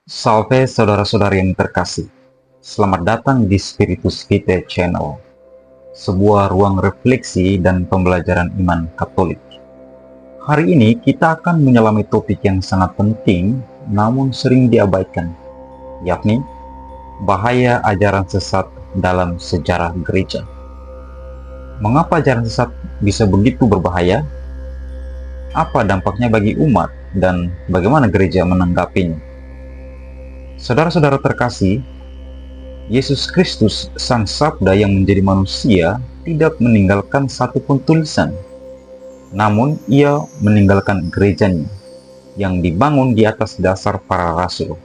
Salve saudara-saudari yang terkasih. Selamat datang di Spiritus Vitae Channel, sebuah ruang refleksi dan pembelajaran iman Katolik. Hari ini kita akan menyelami topik yang sangat penting namun sering diabaikan, yakni bahaya ajaran sesat dalam sejarah gereja. Mengapa ajaran sesat bisa begitu berbahaya? Apa dampaknya bagi umat dan bagaimana gereja menanggapinya? Saudara-saudara terkasih, Yesus Kristus, Sang Sabda yang menjadi manusia, tidak meninggalkan satupun tulisan. Namun, ia meninggalkan gerejanya, yang dibangun di atas dasar para rasul.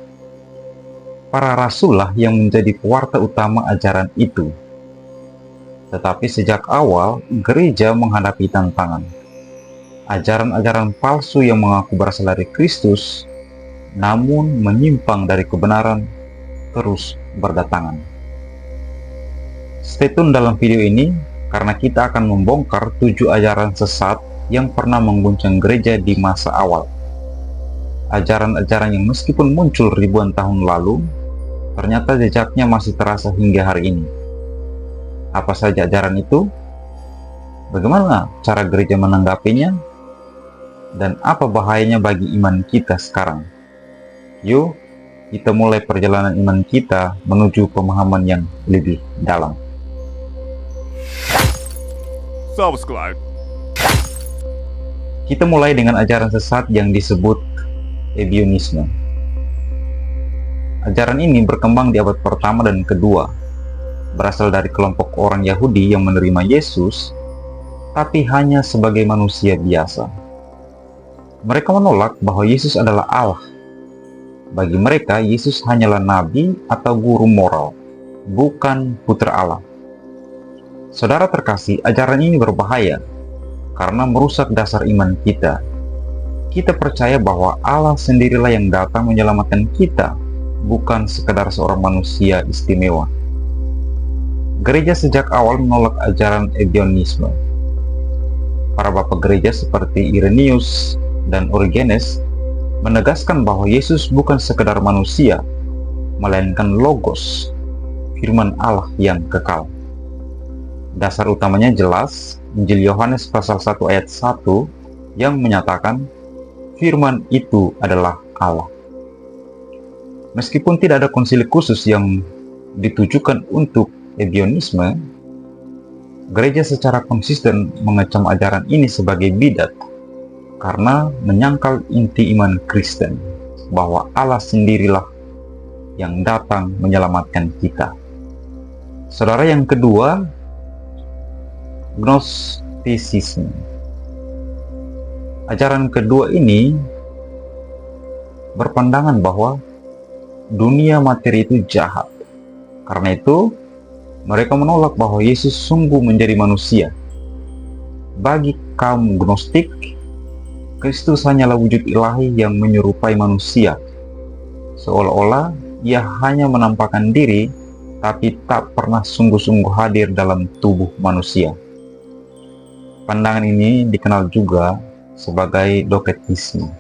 Para rasul lah yang menjadi pewarta utama ajaran itu. Tetapi sejak awal, gereja menghadapi tantangan. Ajaran-ajaran palsu yang mengaku berasal dari Kristus, namun menyimpang dari kebenaran, terus berdatangan. Stay tune dalam video ini karena kita akan membongkar 7 ajaran sesat yang pernah mengguncang gereja di masa awal. Ajaran-ajaran yang meskipun muncul ribuan tahun lalu, ternyata jejaknya masih terasa hingga hari ini. Apa saja ajaran itu? Bagaimana cara gereja menanggapinya? Dan apa bahayanya bagi iman kita sekarang? Yuk, kita mulai perjalanan iman kita menuju pemahaman yang lebih dalam. Subscribe. Kita mulai dengan ajaran sesat yang disebut Ebionisme. Ajaran ini berkembang di abad pertama dan kedua, berasal dari kelompok orang Yahudi yang menerima Yesus, tapi hanya sebagai manusia biasa. Mereka menolak bahwa Yesus adalah Allah. Bagi mereka, Yesus hanyalah nabi atau guru moral, bukan putra Allah. Saudara terkasih, ajaran ini berbahaya karena merusak dasar iman kita. Kita percaya bahwa Allah sendirilah yang datang menyelamatkan kita, bukan sekedar seorang manusia istimewa. Gereja sejak awal menolak ajaran Ebionisme. Para bapak gereja seperti Irenaeus dan Origenes menegaskan bahwa Yesus bukan sekedar manusia, melainkan Logos, firman Allah yang kekal. Dasar utamanya jelas, Injil Yohanes pasal 1 ayat 1 yang menyatakan firman itu adalah Allah. Meskipun tidak ada konsili khusus yang ditujukan untuk Ebionisme, gereja secara konsisten mengecam ajaran ini sebagai bidat karena menyangkal inti iman Kristen bahwa Allah sendirilah yang datang menyelamatkan kita. Saudara, yang kedua, Gnostisisme. Ajaran kedua ini berpandangan bahwa dunia materi itu jahat. Karena itu, mereka menolak bahwa Yesus sungguh menjadi manusia. Bagi kaum Gnostik, Kristus hanyalah wujud ilahi yang menyerupai manusia, seolah-olah ia hanya menampakkan diri, tapi tak pernah sungguh-sungguh hadir dalam tubuh manusia. Pandangan ini dikenal juga sebagai doketisme.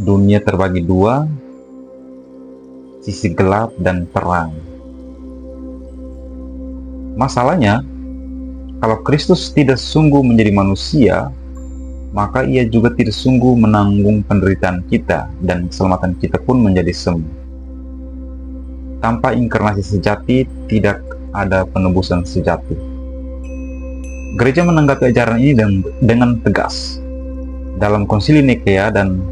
Dunia terbagi dua, sisi gelap dan terang. Masalahnya, kalau Kristus tidak sungguh menjadi manusia, maka ia juga tidak sungguh menanggung penderitaan kita dan keselamatan kita pun menjadi semu. Tanpa inkarnasi sejati, tidak ada penebusan sejati. Gereja menanggapi ajaran ini dengan tegas. Dalam Konsili Nikea dan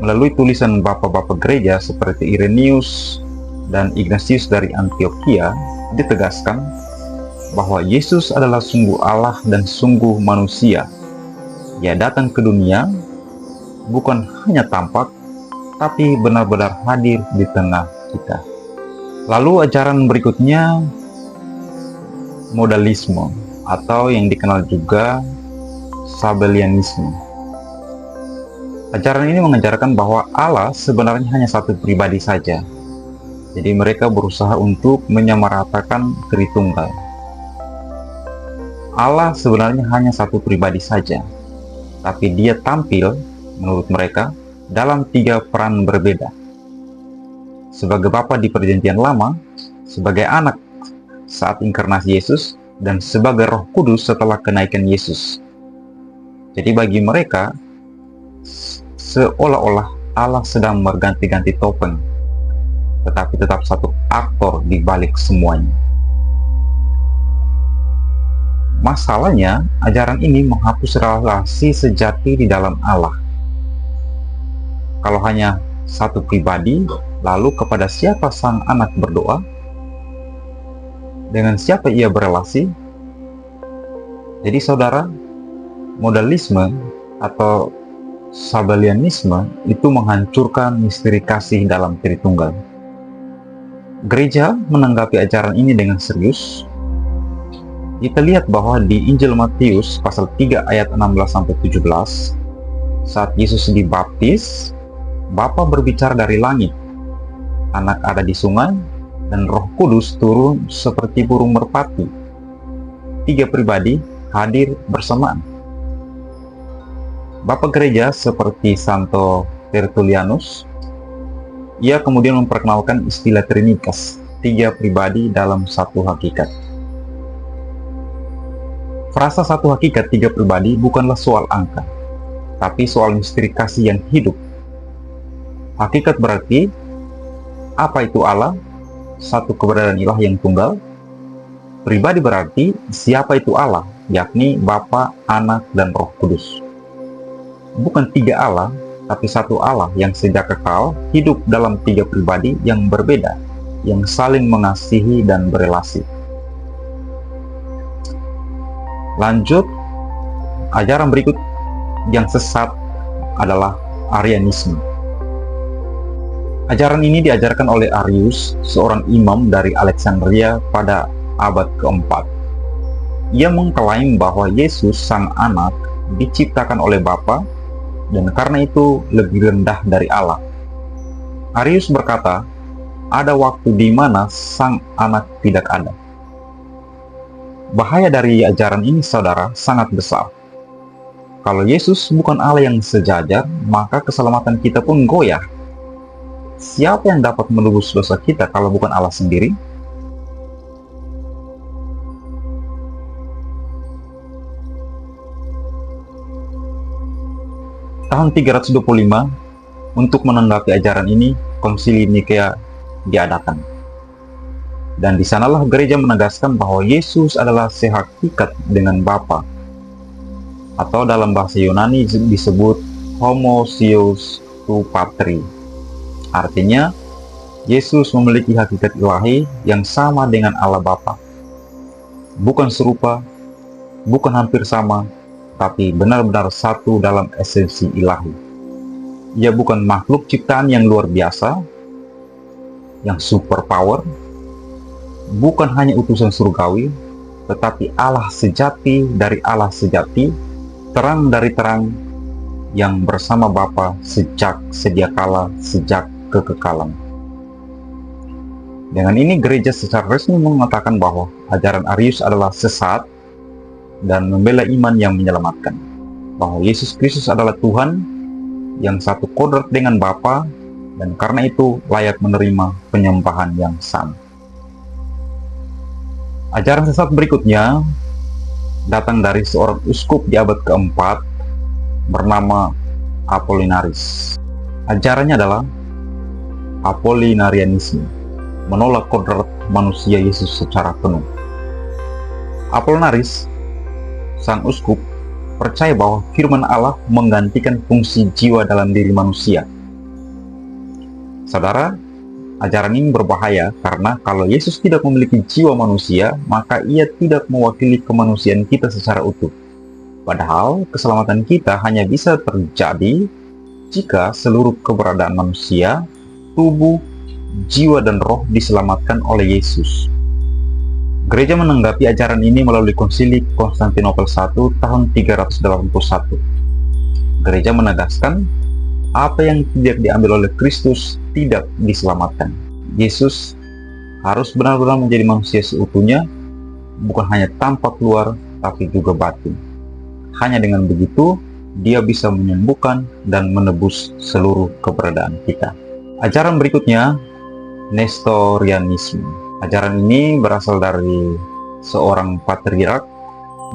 melalui tulisan bapak-bapak gereja seperti Irenaeus dan Ignatius dari Antioquia, ditegaskan bahwa Yesus adalah sungguh Allah dan sungguh manusia. Ia datang ke dunia bukan hanya tampak, tapi benar-benar hadir di tengah kita. Lalu ajaran berikutnya, modalisme, atau yang dikenal juga Sabellianisme. Ajaran ini mengajarkan bahwa Allah sebenarnya hanya satu pribadi saja. Jadi mereka berusaha untuk menyamaratakan Tritunggal. Allah sebenarnya hanya satu pribadi saja, tapi dia tampil, menurut mereka, dalam 3 peran berbeda. sebagai Bapa di Perjanjian Lama, sebagai Anak saat inkarnasi Yesus, dan sebagai Roh Kudus setelah kenaikan Yesus. Jadi bagi mereka, seolah-olah Allah sedang berganti-ganti topeng, tetapi tetap satu aktor di balik semuanya. Masalahnya, ajaran ini menghapus relasi sejati di dalam Allah. Kalau hanya satu pribadi, lalu kepada siapa sang anak berdoa? Dengan siapa ia berelasi? Jadi saudara, modalisme atau sabellianisme itu menghancurkan misteri kasih dalam Tritunggal. Gereja menanggapi ajaran ini dengan serius. Kita lihat bahwa di Injil Matius pasal 3 ayat 16-17, saat Yesus dibaptis, Bapa berbicara dari langit, Anak ada di sungai, dan Roh Kudus turun seperti burung merpati. 3 pribadi hadir bersamaan. Bapak gereja seperti Santo Tertullianus, ia kemudian memperkenalkan istilah Trinitas, 3 pribadi dalam satu hakikat. Frasa satu hakikat 3 pribadi bukanlah soal angka, tapi soal misteri kasih yang hidup. Hakikat berarti, apa itu Allah? Satu keberadaan ilah yang tunggal. Pribadi berarti, siapa itu Allah? Yakni Bapa, Anak, dan Roh Kudus. Bukan 3 Allah, tapi satu Allah yang sejak kekal hidup dalam 3 pribadi yang berbeda, yang saling mengasihi dan berelasi. Lanjut, ajaran berikut yang sesat adalah Arianisme. Ajaran ini diajarkan oleh Arius, seorang imam dari Alexandria pada abad keempat. Ia mengklaim bahwa Yesus sang anak diciptakan oleh Bapa dan karena itu lebih rendah dari Allah. Arius berkata, ada waktu di mana sang anak tidak ada. Bahaya dari ajaran ini, saudara, sangat besar. Kalau Yesus bukan Allah yang sejajar, maka keselamatan kita pun goyah. Siapa yang dapat menebus dosa kita kalau bukan Allah sendiri? Tahun 325, untuk menanggapi ajaran ini, Konsili Nikea diadakan. Dan di sanalah gereja menegaskan bahwa Yesus adalah sehakikat dengan Bapa, atau dalam bahasa Yunani disebut homousios tou patri. Artinya, Yesus memiliki hakikat ilahi yang sama dengan Allah Bapa. Bukan serupa, bukan hampir sama, tapi benar-benar satu dalam esensi ilahi. Ia bukan makhluk ciptaan yang luar biasa, yang superpower, bukan hanya utusan surgawi, tetapi Allah sejati dari Allah sejati, terang dari terang, yang bersama Bapa sejak sedia kala, sejak kekekalan. Dengan ini gereja secara resmi mengatakan bahwa ajaran Arius adalah sesat dan membela iman yang menyelamatkan, bahwa Yesus Kristus adalah Tuhan yang satu kodrat dengan Bapa dan karena itu layak menerima penyembahan yang sama. Ajaran sesat berikutnya datang dari seorang uskup di abad keempat bernama Apollinaris. Ajarannya adalah Apollinarianisme, menolak kodrat manusia Yesus secara penuh. Apollinaris, sang uskup, percaya bahwa firman Allah menggantikan fungsi jiwa dalam diri manusia. Saudara, ajaran ini berbahaya karena kalau Yesus tidak memiliki jiwa manusia, maka ia tidak mewakili kemanusiaan kita secara utuh. Padahal keselamatan kita hanya bisa terjadi jika seluruh keberadaan manusia, tubuh, jiwa, dan roh diselamatkan oleh Yesus. Gereja menanggapi ajaran ini melalui Konsili Konstantinopel I tahun 381. Gereja menegaskan apa yang tidak diambil oleh Kristus tidak diselamatkan. Yesus harus benar-benar menjadi manusia seutuhnya, bukan hanya tampak luar, tapi juga batin. Hanya dengan begitu, dia bisa menyembuhkan dan menebus seluruh keberadaan kita. Ajaran berikutnya Nestorianisme. Ajaran ini berasal dari seorang patriark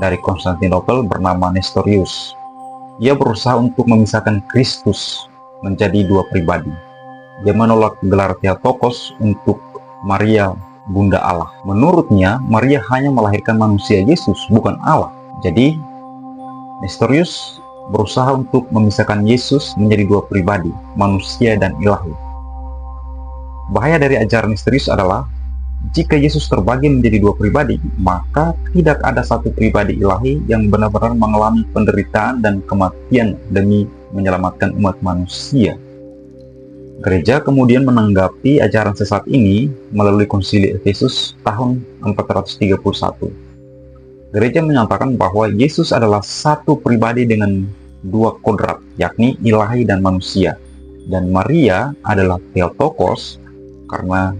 dari Konstantinopel bernama Nestorius. Ia berusaha untuk memisahkan Kristus menjadi dua pribadi. Dia menolak gelar Theotokos untuk Maria, Bunda Allah. Menurutnya, Maria hanya melahirkan manusia Yesus, bukan Allah. Jadi, Nestorius berusaha untuk memisahkan Yesus menjadi dua pribadi, manusia dan ilahi. Bahaya dari ajaran Nestorius adalah, jika Yesus terbagi menjadi dua pribadi, maka tidak ada satu pribadi ilahi yang benar-benar mengalami penderitaan dan kematian demi menyelamatkan umat manusia. Gereja kemudian menanggapi ajaran sesat ini melalui Konsili Efesus tahun 431. Gereja menyatakan bahwa Yesus adalah satu pribadi dengan dua kodrat, yakni ilahi dan manusia. Dan Maria adalah Theotokos karena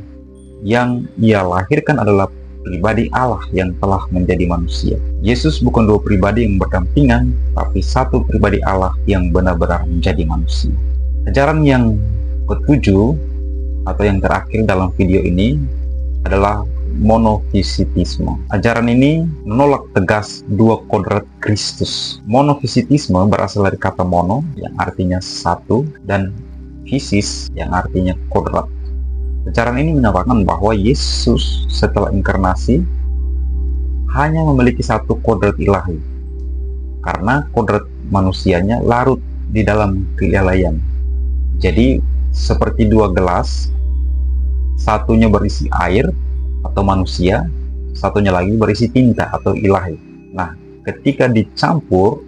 yang ia lahirkan adalah pribadi Allah yang telah menjadi manusia. Yesus bukan dua pribadi yang berdampingan, tapi satu pribadi Allah yang benar-benar menjadi manusia. Ajaran yang ketujuh atau yang terakhir dalam video ini adalah monofisitisme. Ajaran ini menolak tegas dua kodrat Kristus. Monofisitisme berasal dari kata mono yang artinya satu dan fisis yang artinya kodrat. Ajaran ini menyatakan bahwa Yesus setelah inkarnasi hanya memiliki satu kodrat ilahi karena kodrat manusianya larut di dalam kelalaian. Jadi seperti dua gelas, satunya berisi air atau manusia, satunya lagi berisi tinta atau ilahi. Nah, ketika dicampur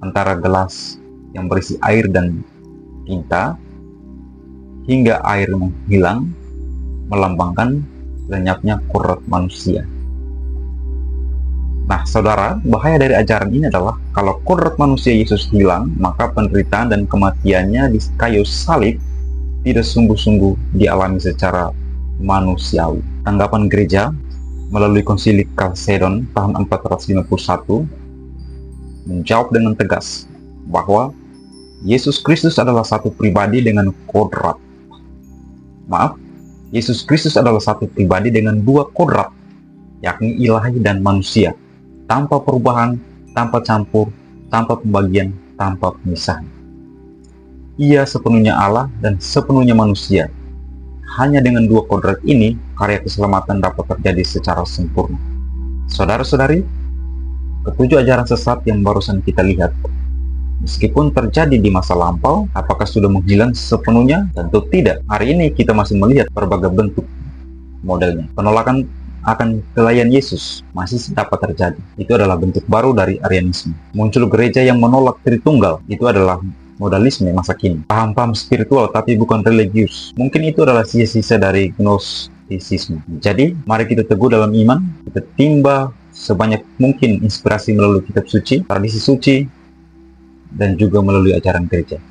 antara gelas yang berisi air dan tinta hingga air menghilang, melambangkan lenyapnya kodrat manusia. Nah, saudara, bahaya dari ajaran ini adalah kalau kodrat manusia Yesus hilang, maka penderitaan dan kematiannya di kayu salib tidak sungguh-sungguh dialami secara manusiawi. Tanggapan gereja melalui Konsili Chalcedon tahun 451 menjawab dengan tegas bahwa Yesus Kristus adalah satu pribadi dengan kodrat. Yesus Kristus adalah satu pribadi dengan dua kodrat, yakni ilahi dan manusia, tanpa perubahan, tanpa campur, tanpa pembagian, tanpa pemisahan. Ia sepenuhnya Allah dan sepenuhnya manusia. Hanya dengan dua kodrat ini, karya keselamatan dapat terjadi secara sempurna. Saudara-saudari, ketujuh ajaran sesat yang barusan kita lihat, meskipun terjadi di masa lampau, apakah sudah menghilang sepenuhnya? Tentu tidak. Hari ini kita masih melihat berbagai bentuk modelnya. Penolakan akan kelahiran Yesus masih dapat terjadi. Itu adalah bentuk baru dari Arianisme. Muncul gereja yang menolak Tritunggal. Itu adalah modalisme masa kini. Paham-paham spiritual tapi bukan religius. Mungkin itu adalah sisa-sisa dari gnostisisme. Jadi, mari kita teguh dalam iman. Kita timba sebanyak mungkin inspirasi melalui kitab suci, tradisi suci, dan juga melalui ajaran gereja.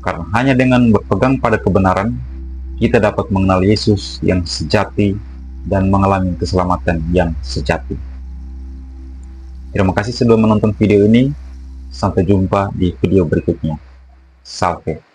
Karena hanya dengan berpegang pada kebenaran, kita dapat mengenal Yesus yang sejati dan mengalami keselamatan yang sejati. Terima kasih sudah menonton video ini. Sampai jumpa di video berikutnya. Salve.